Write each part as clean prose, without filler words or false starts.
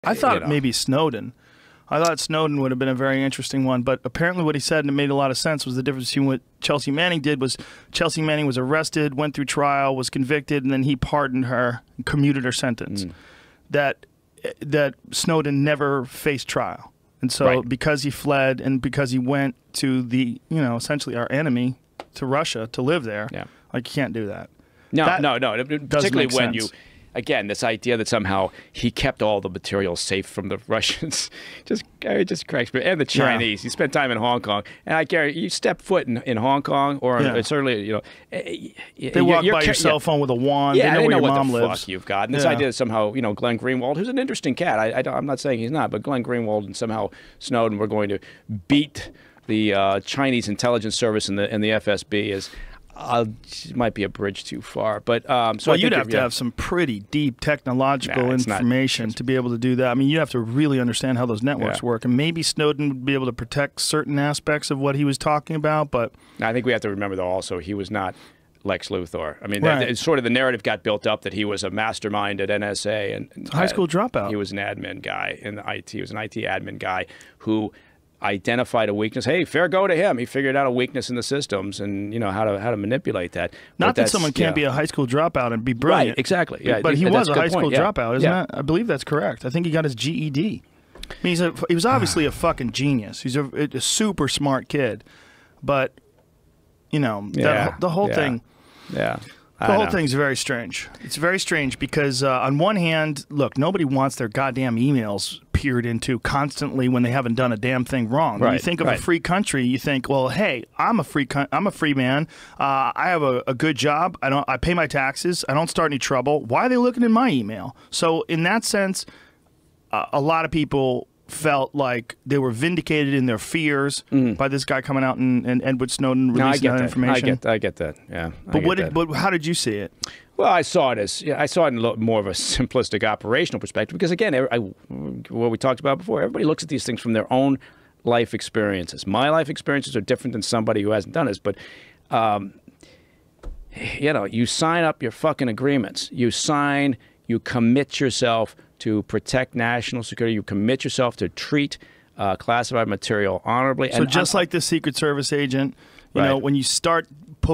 I thought maybe Snowden. I thought Snowden would have been a very interesting one, but apparently what he said, and it made a lot of sense, was the difference between what Chelsea Manning did was Chelsea Manning was arrested, went through trial, was convicted, and then he pardoned her and commuted her sentence. That Snowden never faced trial. And so because he fled and because he went to the, essentially our enemy, to Russia, to live there, like you can't do that. No. Particularly when you... Again, this idea that somehow he kept all the material safe from the Russians just cracks me. And the Chinese. You spent time in Hong Kong, and I guarantee you step foot in Hong Kong, or certainly, they walk by your cell phone with a wand. Yeah, they know where your mom what the lives. fuck you've got. And this idea that somehow, Glenn Greenwald, who's an interesting cat. I'm not saying he's not, but Glenn Greenwald and somehow Snowden were going to beat the Chinese intelligence service and the FSB is. It might be a bridge too far, but so you'd have to have some pretty deep technological information to be able to do that. I mean, you have to really understand how those networks work, and maybe Snowden would be able to protect certain aspects of what he was talking about. But I think we have to remember, though, also he was not Lex Luthor. I mean, sort of the narrative got built up that he was a mastermind at NSA and high school dropout. He was an admin guy in IT. He was an IT admin guy who identified a weakness. Hey, fair go to him. He figured out a weakness in the systems and how to manipulate that. Not that someone can't be a high school dropout and be brilliant. Right, exactly. Yeah, but he was a high school dropout, isn't that? I believe that's correct. I think he got his GED. I mean, he was obviously a fucking genius. He's a super smart kid, but the whole thing. Yeah. The whole thing's very strange. It's very strange because on one hand, look, nobody wants their goddamn emails peered into constantly when they haven't done a damn thing wrong. When you think of a free country, you think, well, hey, I'm a free man. I have a good job. I pay my taxes. I don't start any trouble. Why are they looking in my email? So in that sense, a lot of people felt like they were vindicated in their fears by this guy coming out and Edward Snowden releasing that information. I get that. Yeah. But how did you see it? Well, I saw it in more of a simplistic operational perspective because, again, what we talked about before, everybody looks at these things from their own life experiences. My life experiences are different than somebody who hasn't done this, but you sign up your fucking agreements. You commit yourself to protect national security. You commit yourself to treat classified material honorably. So just like the Secret Service agent, when you start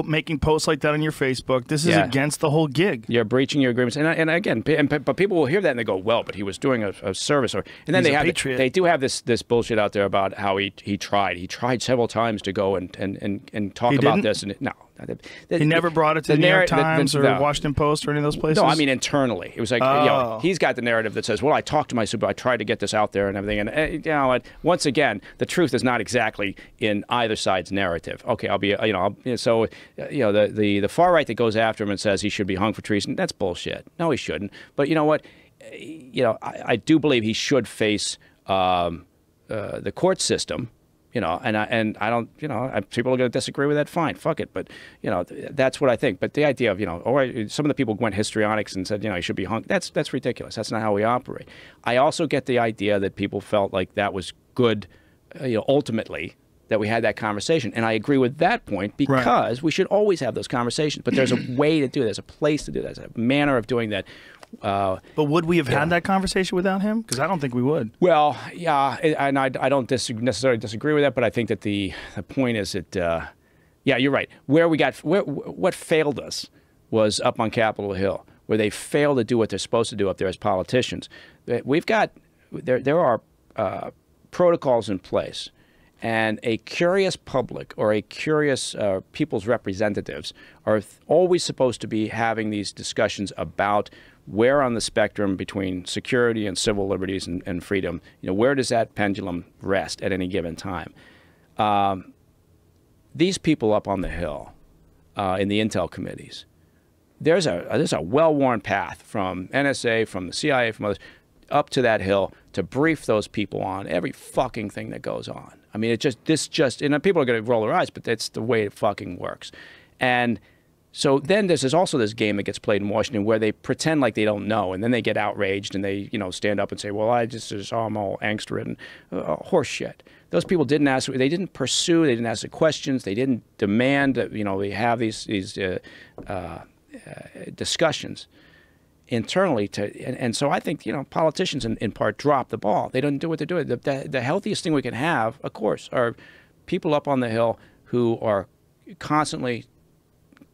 making posts like that on your Facebook, this is against the whole gig. You're breaching your agreements. And again, but people will hear that and they go, well, but he was doing a service. And then they do have this bullshit out there about how he tried. He tried several times to go and talk about this. And no. He never brought it to the New York Times or Washington Post or any of those places? No, I mean internally. It was like, he's got the narrative that says, well, I talked to my supervisor, I tried to get this out there and everything. And, once again, the truth is not exactly in either side's narrative. Okay, I'll be, the far right that goes after him and says he should be hung for treason, that's bullshit. No, he shouldn't. But you know what? I do believe he should face the court system. And I don't, people are going to disagree with that. Fine, fuck it. But, that's what I think. But the idea of, some of the people went histrionics and said, he should be hung. That's ridiculous. That's not how we operate. I also get the idea that people felt like that was good, ultimately, that we had that conversation. And I agree with that point because we should always have those conversations. But there's a way to do it. There's a place to do that. There's a manner of doing that. But would we have had that conversation without him? Because I don't think we would. Well, yeah, and I don't necessarily disagree with that, but I think that the point is that, you're right. What failed us was up on Capitol Hill, where they failed to do what they're supposed to do up there as politicians. There are protocols in place, and a curious public or a curious people's representatives are always supposed to be having these discussions about where on the spectrum between security and civil liberties and freedom, where does that pendulum rest at any given time? These people up on the Hill in the intel committees, there's a well-worn path from NSA, from the CIA, from others, up to that Hill to brief those people on every fucking thing that goes on. I mean, and people are going to roll their eyes, but that's the way it fucking works. And so then there's also this game that gets played in Washington where they pretend like they don't know, and then they get outraged and they, stand up and say, "Well, I just saw them all angst-ridden." Horse shit. Those people didn't ask. They didn't pursue. They didn't ask the questions. They didn't demand that we have these discussions. internally and so I think, politicians in part drop the ball. They don't do what they're doing. The healthiest thing we can have, of course, are people up on the Hill who are constantly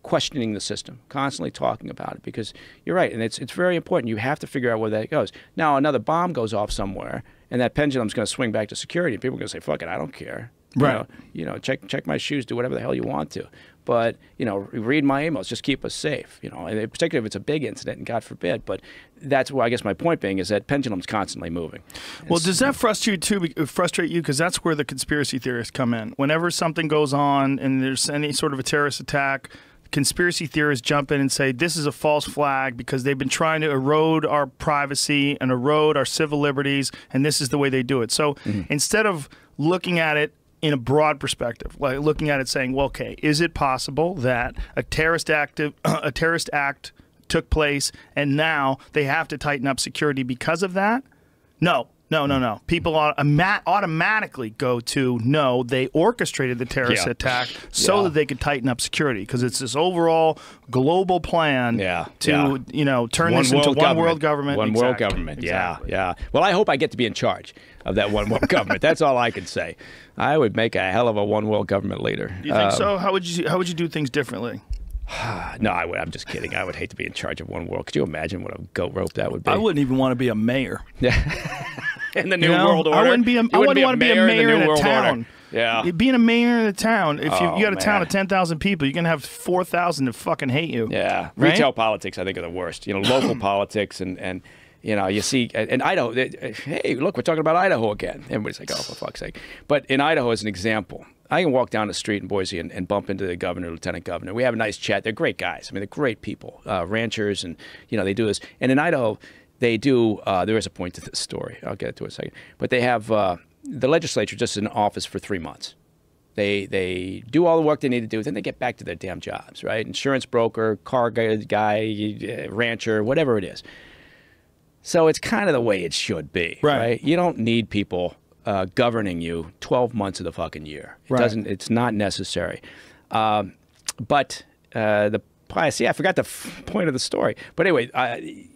questioning the system, constantly talking about it, because you're right, and it's very important. You have to figure out where that goes. Now, another bomb goes off somewhere, and that pendulum's going to swing back to security, and people are going to say, fuck it, I don't care. Right. Check my shoes, do whatever the hell you want to. But, read my emails, just keep us safe, and particularly if it's a big incident, and God forbid. But that's why I guess my point being is that pendulum's constantly moving. Well, does that frustrate you, because that's where the conspiracy theorists come in. Whenever something goes on and there's any sort of a terrorist attack, conspiracy theorists jump in and say this is a false flag because they've been trying to erode our privacy and erode our civil liberties, and this is the way they do it. So instead of looking at it in a broad perspective, like looking at it saying, well, okay, is it possible that a terrorist act took place and now they have to tighten up security because of that? No. People automatically go to, no, they orchestrated the terrorist attack so that they could tighten up security, because it's this overall global plan to turn this into one world government. One world government, yeah. Well, I hope I get to be in charge of that one world government. That's all I can say. I would make a hell of a one world government leader. Do you think so? How would you do things differently? No, I would. I'm just kidding. I would hate to be in charge of one world. Could you imagine what a goat rope that would be? I wouldn't even want to be a mayor. In the New World Order? I wouldn't want to be a mayor in a town. Yeah. Being a mayor in a town, if you got a town of 10,000 people, you're going to have 4,000 that fucking hate you. Yeah. Right? Retail politics, I think, are the worst. Local politics and you see, in Idaho, hey, look, we're talking about Idaho again. Everybody's like, oh, for fuck's sake. But in Idaho, as an example, I can walk down the street in Boise and bump into the governor, lieutenant governor. We have a nice chat. They're great guys. I mean, they're great people, ranchers, and, they do this. And in Idaho, they do, there is a point to this story. I'll get to it in a second. But they have the legislature just in office for 3 months. They do all the work they need to do, then they get back to their damn jobs, right? Insurance broker, car guy, rancher, whatever it is. So it's kind of the way it should be, right? You don't need people governing you 12 months of the fucking year. It's not necessary. But see, I forgot the point of the story. But anyway,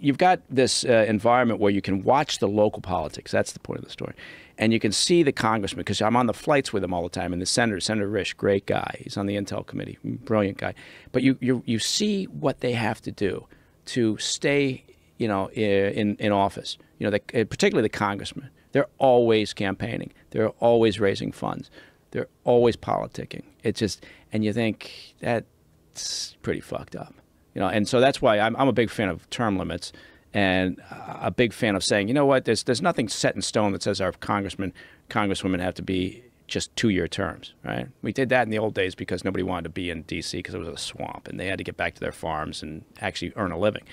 you've got this environment where you can watch the local politics. That's the point of the story. And you can see the congressman, because I'm on the flights with him all the time, and the Senator Risch, great guy. He's on the Intel committee, brilliant guy. But you see what they have to do to stay in office. Particularly the congressmen. They're always campaigning. They're always raising funds. They're always politicking. It's just, and you think that's pretty fucked up, And so that's why I'm a big fan of term limits, and a big fan of saying, you know what, there's nothing set in stone that says our congressmen, congresswomen have to be just 2-year terms, right? We did that in the old days because nobody wanted to be in D.C. because it was a swamp, and they had to get back to their farms and actually earn a living.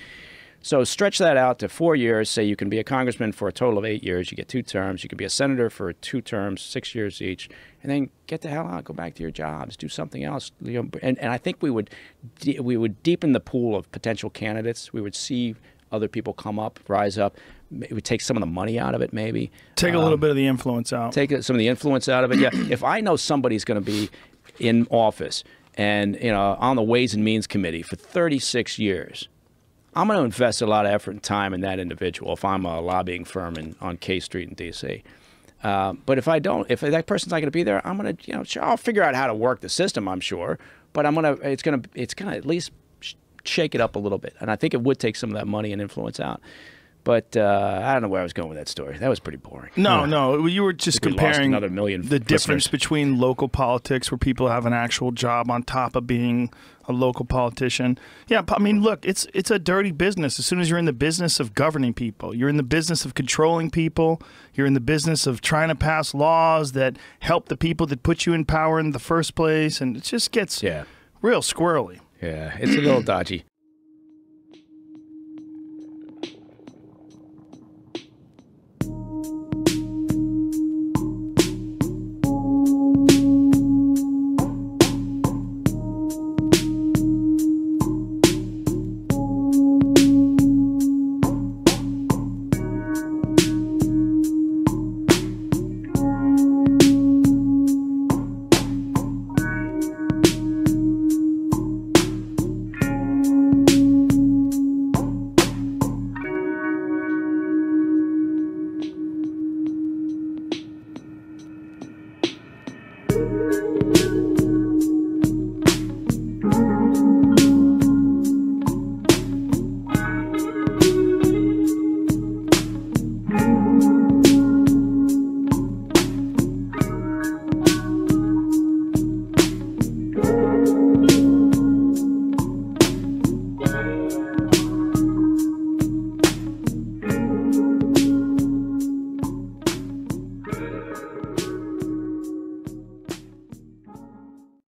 So stretch that out to 4 years. Say you can be a congressman for a total of 8 years. You get 2 terms. You can be a senator for 2 terms, 6 years each, and then get the hell out. Go back to your jobs. Do something else. And I think we would deepen the pool of potential candidates. We would see other people come up, rise up. It would take some of the money out of it, maybe. Take a little bit of the influence out. Take some of the influence out of it. Yeah. If I know somebody's going to be in office and on the Ways and Means Committee for 36 years. I'm going to invest a lot of effort and time in that individual if I'm a lobbying firm on K Street in D.C. But if I don't, if that person's not going to be there, I'm going to, I'll figure out how to work the system, I'm sure. But it's going to at least shake it up a little bit. And I think it would take some of that money and influence out. But I don't know where I was going with that story. That was pretty boring. No, you were just comparing the difference between local politics, where people have an actual job on top of being a local politician. Yeah, I mean, look, it's a dirty business. As soon as you're in the business of governing people, you're in the business of controlling people, you're in the business of trying to pass laws that help the people that put you in power in the first place, and it just gets real squirrely. Yeah, it's a little dodgy.